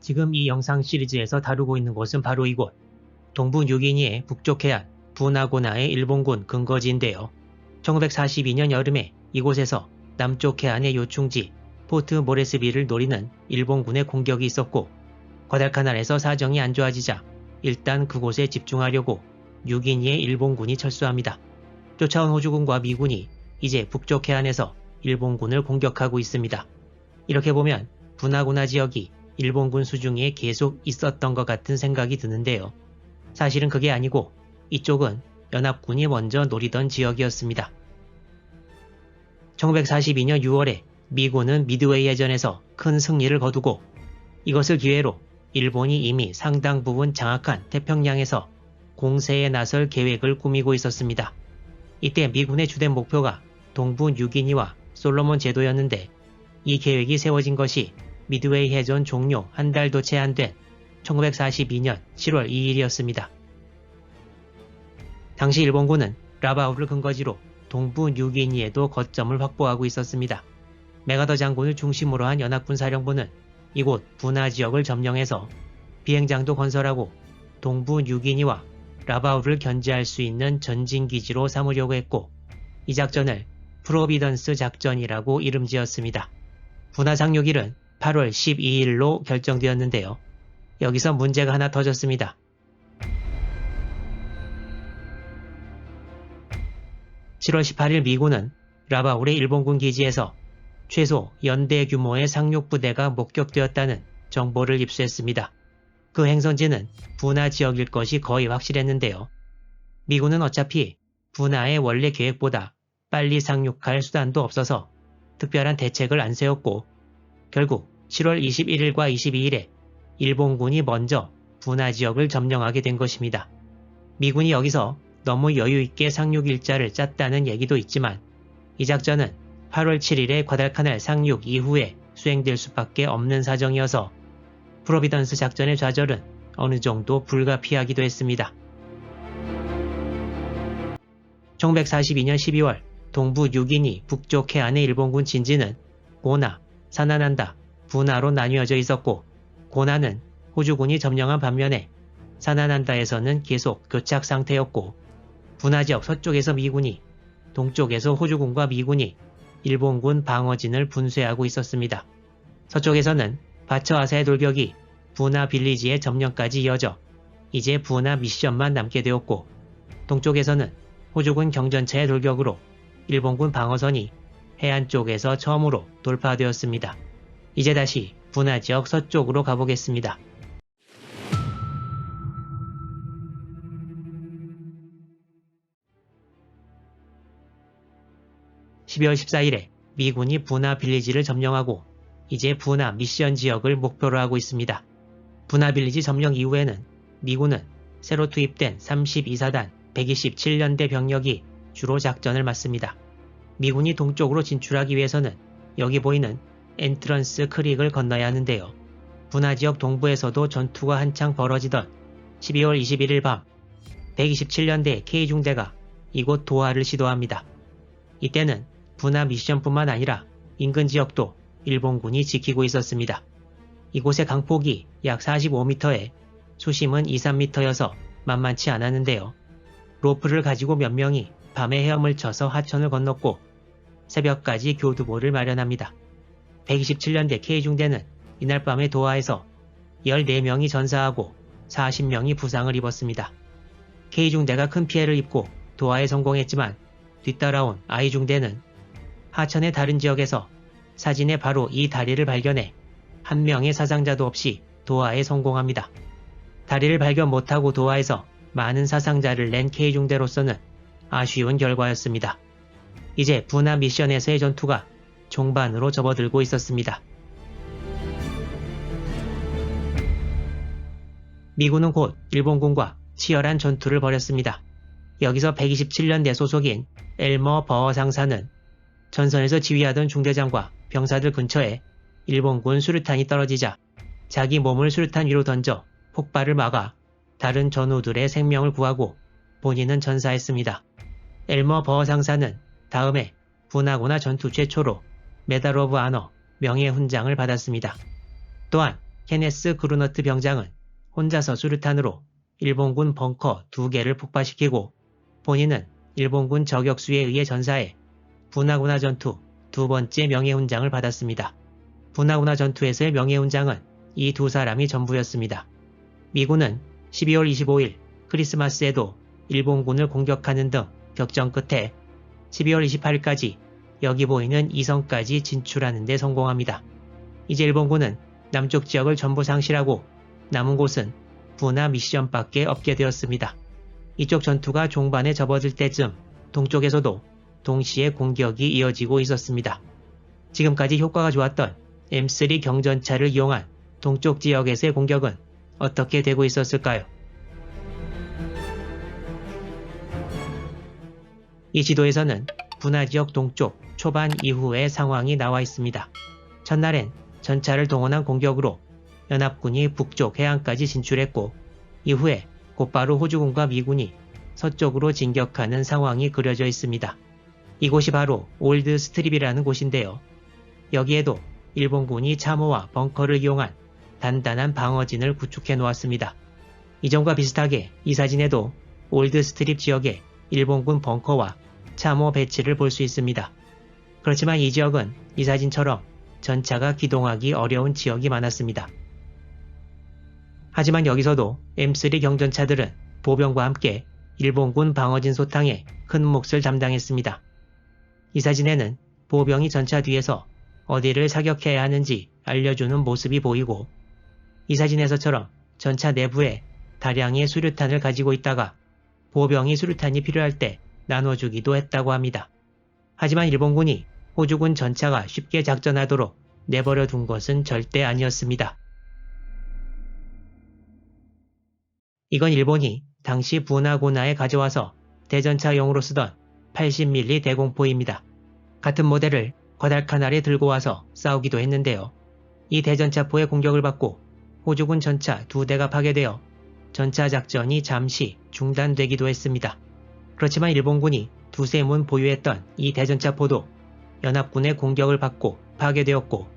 지금 이 영상 시리즈에서 다루고 있는 곳은 바로 이곳, 동부 뉴기니의 북쪽 해안 부나고나의 일본군 근거지인데요. 1942년 여름에 이곳에서 남쪽 해안의 요충지 포트 모레스비를 노리는 일본군의 공격이 있었고, 과달카날에서 사정이 안 좋아지자 일단 그곳에 집중하려고 뉴기니의 일본군이 철수합니다. 쫓아온 호주군과 미군이 이제 북쪽 해안에서 일본군을 공격하고 있습니다. 이렇게 보면 부나고나 지역이 일본군 수중에 계속 있었던 것 같은 생각이 드는데요. 사실은 그게 아니고 이쪽은 연합군이 먼저 노리던 지역이었습니다. 1942년 6월에 미군은 미드웨이 해전에서 큰 승리를 거두고 이것을 기회로 일본이 이미 상당 부분 장악한 태평양에서 공세에 나설 계획을 꾸미고 있었습니다. 이때 미군의 주된 목표가 동부 뉴기니와 솔로몬 제도였는데, 이 계획이 세워진 것이 미드웨이 해전 종료 한 달도 채 안 된 1942년 7월 2일이었습니다. 당시 일본군은 라바우를 근거지로 동부 뉴기니에도 거점을 확보하고 있었습니다. 메가더 장군을 중심으로 한 연합군 사령부는 이곳 부나 지역을 점령해서 비행장도 건설하고 동부 뉴기니와 라바우를 견제할 수 있는 전진기지로 삼으려고 했고, 이 작전을 프로비던스 작전이라고 이름 지었습니다. 부나 상륙일은 8월 12일로 결정되었는데요. 여기서 문제가 하나 터졌습니다. 7월 18일 미군은 라바울의 일본군 기지에서 최소 연대 규모의 상륙부대가 목격되었다는 정보를 입수했습니다. 그 행선지는 부나 지역일 것이 거의 확실했는데요. 미군은 어차피 부나의 원래 계획보다 빨리 상륙할 수단도 없어서 특별한 대책을 안 세웠고, 결국 7월 21일과 22일에 일본군이 먼저 부나 지역을 점령하게 된 것입니다. 미군이 여기서 너무 여유있게 상륙 일자를 짰다는 얘기도 있지만, 이 작전은 8월 7일에 과달카날 상륙 이후에 수행될 수밖에 없는 사정이어서 프로비던스 작전의 좌절은 어느 정도 불가피하기도 했습니다. 1942년 12월 동부 뉴기니 북쪽 해안의 일본군 진지는 고나, 사나난다, 부나로 나뉘어져 있었고, 고나는 호주군이 점령한 반면에 사나난다에서는 계속 교착 상태였고, 부나 지역 서쪽에서 미군이, 동쪽에서 호주군과 미군이 일본군 방어진을 분쇄하고 있었습니다. 서쪽에서는 바처아사의 돌격이 부나 빌리지의 점령까지 이어져 이제 부나 미션만 남게 되었고, 동쪽에서는 호주군 경전차의 돌격으로 일본군 방어선이 해안 쪽에서 처음으로 돌파되었습니다. 이제 다시 부나 지역 서쪽으로 가보겠습니다. 12월 14일에 미군이 부나 빌리지를 점령하고 이제 부나 미션 지역을 목표로 하고 있습니다. 부나 빌리지 점령 이후에는 미군은 새로 투입된 32사단 127년대 병력이 주로 작전을 맡습니다. 미군이 동쪽으로 진출하기 위해서는 여기 보이는 엔트런스 크릭을 건너야 하는데요. 부나 지역 동부에서도 전투가 한창 벌어지던 12월 21일 밤 127년대 K중대가 이곳 도하를 시도합니다. 이때는 부나 미션뿐만 아니라 인근 지역도 일본군이 지키고 있었습니다. 이곳의 강폭이 약 45m에 수심은 2-3m여서 만만치 않았는데요. 로프를 가지고 몇 명이 밤에 헤엄을 쳐서 하천을 건넜고 새벽까지 교두보를 마련합니다. 127년대 K중대는 이날 밤에 도하에서 14명이 전사하고 40명이 부상을 입었습니다. K중대가 큰 피해를 입고 도하에 성공했지만 뒤따라온 I중대는 하천의 다른 지역에서 사진에 바로 이 다리를 발견해 한 명의 사상자도 없이 도하에 성공합니다. 다리를 발견 못하고 도하에서 많은 사상자를 낸 K중대로서는 아쉬운 결과였습니다. 이제 부나 미션에서의 전투가 종반으로 접어들고 있었습니다. 미군은 곧 일본군과 치열한 전투를 벌였습니다. 여기서 127년대 소속인 엘머 버어 상사는 전선에서 지휘하던 중대장과 병사들 근처에 일본군 수류탄이 떨어지자 자기 몸을 수류탄 위로 던져 폭발을 막아 다른 전우들의 생명을 구하고 본인은 전사했습니다. 엘머 버어 상사는 다음에 부나고나 전투 최초로 메달 오브 아너 명예훈장을 받았습니다. 또한 케네스 그루너트 병장은 혼자서 수류탄으로 일본군 벙커 2개를 폭파시키고 본인은 일본군 저격수에 의해 전사해 부나구나 전투 2번째 명예훈장을 받았습니다. 부나구나 전투에서의 명예훈장은 이 두 사람이 전부였습니다. 미군은 12월 25일 크리스마스에도 일본군을 공격하는 등 격전 끝에 12월 28일까지 여기 보이는 이성까지 진출하는 데 성공합니다. 이제 일본군은 남쪽 지역을 전부 상실하고 남은 곳은 부나 미션밖에 없게 되었습니다. 이쪽 전투가 종반에 접어들 때쯤 동쪽에서도 동시에 공격이 이어지고 있었습니다. 지금까지 효과가 좋았던 M3 경전차를 이용한 동쪽 지역에서의 공격은 어떻게 되고 있었을까요? 이 지도에서는 부나 지역 동쪽 초반 이후의 상황이 나와 있습니다. 첫날엔 전차를 동원한 공격으로 연합군이 북쪽 해안까지 진출했고 이후에 곧바로 호주군과 미군이 서쪽으로 진격하는 상황이 그려져 있습니다. 이곳이 바로 올드 스트립이라는 곳인데요. 여기에도 일본군이 참호와 벙커를 이용한 단단한 방어진을 구축해 놓았습니다. 이전과 비슷하게 이 사진에도 올드 스트립 지역에 일본군 벙커와 참호 배치를 볼 수 있습니다. 그렇지만 이 지역은 이 사진처럼 전차가 기동하기 어려운 지역이 많았습니다. 하지만 여기서도 M3 경전차들은 보병과 함께 일본군 방어진 소탕에 큰 몫을 담당했습니다. 이 사진에는 보병이 전차 뒤에서 어디를 사격해야 하는지 알려주는 모습이 보이고 이 사진에서처럼 전차 내부에 다량의 수류탄을 가지고 있다가 보병이 수류탄이 필요할 때 나눠주기도 했다고 합니다. 하지만 일본군이 호주군 전차가 쉽게 작전하도록 내버려 둔 것은 절대 아니었습니다. 이건 일본이 당시 부나고나에 가져와서 대전차용으로 쓰던 80mm 대공포입니다. 같은 모델을 과달카날에 들고 와서 싸우기도 했는데요. 이 대전차포의 공격을 받고 호주군 전차 2대가 파괴되어 전차 작전이 잠시 중단되기도 했습니다. 그렇지만 일본군이 두세 문 보유했던 이 대전차포도 연합군의 공격을 받고 파괴되었고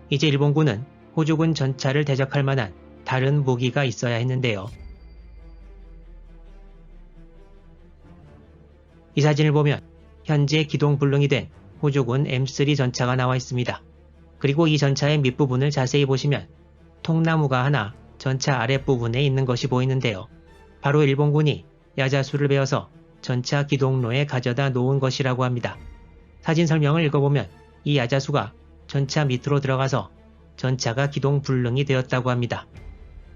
이제 일본군은 호주군 전차를 대적할 만한 다른 무기가 있어야 했는데요. 이 사진을 보면 현재 기동불능이 된 호주군 M3 전차가 나와 있습니다. 그리고 이 전차의 밑부분을 자세히 보시면 통나무가 하나 전차 아랫부분에 있는 것이 보이는데요. 바로 일본군이 야자수를 베어서 전차 기동로에 가져다 놓은 것이라고 합니다. 사진 설명을 읽어보면 이 야자수가 전차 밑으로 들어가서 전차가 기동 불능이 되었다고 합니다.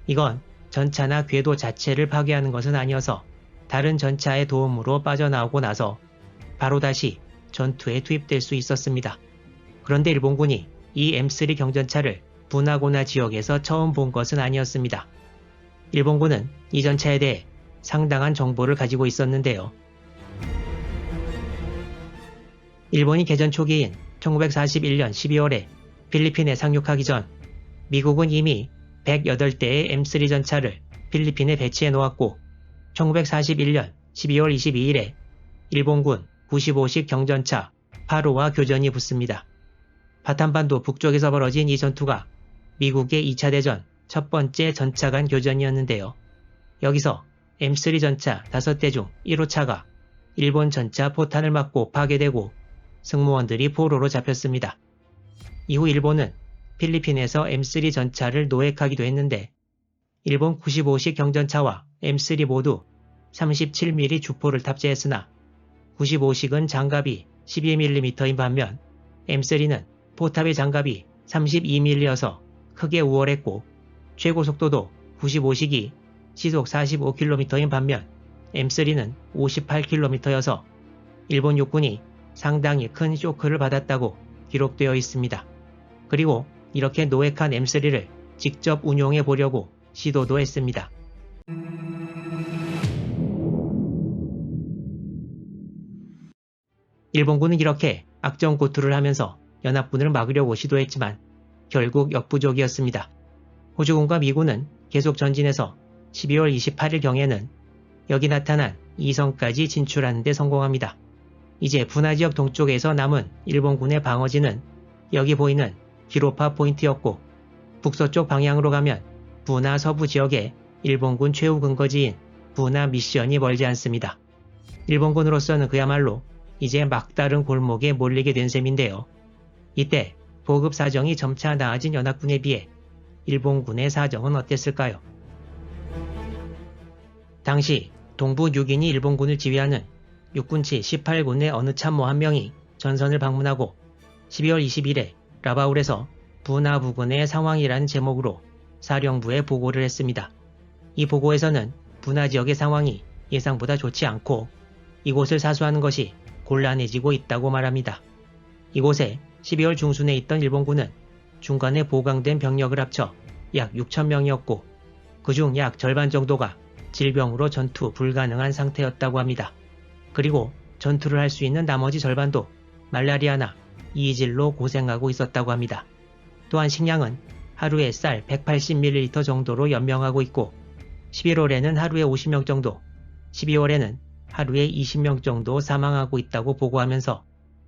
이건 전차나 궤도 자체를 파괴하는 것은 아니어서 다른 전차의 도움으로 빠져나오고 나서 바로 다시 전투에 투입될 수 있었습니다. 그런데 일본군이 이 M3 경전차를 부나고나 지역에서 처음 본 것은 아니었습니다. 일본군은 이 전차에 대해 상당한 정보를 가지고 있었는데요. 일본이 개전 초기인 1941년 12월에 필리핀에 상륙하기 전 미국은 이미 108대의 M3 전차를 필리핀에 배치해 놓았고 1941년 12월 22일에 일본군 95식 경전차 8호와 교전이 붙습니다. 바탄반도 북쪽에서 벌어진 이 전투가 미국의 2차 대전 첫 번째 전차 간 교전이었는데요. 여기서 M3 전차 5대 중 1호차가 일본 전차 포탄을 맞고 파괴되고 승무원들이 포로로 잡혔습니다. 이후 일본은 필리핀에서 M3 전차를 노획하기도 했는데 일본 95식 경전차와 M3 모두 37mm 주포를 탑재했으나 95식은 장갑이 12mm인 반면 M3는 포탑의 장갑이 32mm여서 크게 우월했고 최고 속도도 95식이 시속 45km인 반면 M3는 58km여서 일본 육군이 상당히 큰 쇼크를 받았다고 기록되어 있습니다. 그리고 이렇게 노획한 M3를 직접 운용해 보려고 시도도 했습니다. 일본군은 이렇게 악전고투를 하면서 연합군을 막으려고 시도했지만 결국 역부족이었습니다. 호주군과 미군은 계속 전진해서 12월 28일경에는 여기 나타난 이성까지 진출하는 데 성공합니다. 이제 부나 지역 동쪽에서 남은 일본군의 방어진은 여기 보이는 기로파 포인트였고 북서쪽 방향으로 가면 부나 서부 지역에 일본군 최후 근거지인 부나 미션이 멀지 않습니다. 일본군으로서는 그야말로 이제 막다른 골목에 몰리게 된 셈인데요. 이때 보급 사정이 점차 나아진 연합군에 비해 일본군의 사정은 어땠을까요? 당시 동부 6인이 일본군을 지휘하는 육군치 18군의 어느 참모 한 명이 전선을 방문하고 12월 20일에 라바울에서 부나 부근의 상황이라는 제목으로 사령부에 보고를 했습니다. 이 보고에서는 부나 지역의 상황이 예상보다 좋지 않고 이곳을 사수하는 것이 곤란해지고 있다고 말합니다. 이곳에 12월 중순에 있던 일본군은 중간에 보강된 병력을 합쳐 약 6,000명이었고 그중 약 절반 정도가 질병으로 전투 불가능한 상태였다고 합니다. 그리고 전투를 할 수 있는 나머지 절반도 말라리아나 이질로 고생하고 있었다고 합니다. 또한 식량은 하루에 쌀 180ml 정도로 연명하고 있고 11월에는 하루에 50명 정도, 12월에는 하루에 20명 정도 사망하고 있다고 보고하면서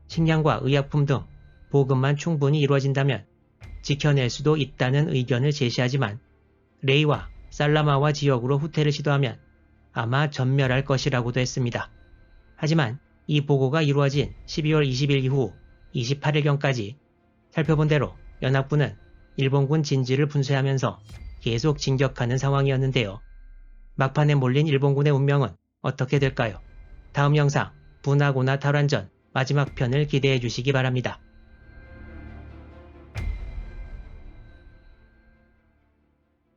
식량과 의약품 등 보급만 충분히 이루어진다면 지켜낼 수도 있다는 의견을 제시하지만 레이와 살라마와 지역으로 후퇴를 시도하면 아마 전멸할 것이라고도 했습니다. 하지만 이 보고가 이루어진 12월 20일 이후 28일경까지 살펴본 대로 연합군은 일본군 진지를 분쇄하면서 계속 진격하는 상황이었는데요. 막판에 몰린 일본군의 운명은 어떻게 될까요? 다음 영상 부나고나 탈환전 마지막 편을 기대해 주시기 바랍니다.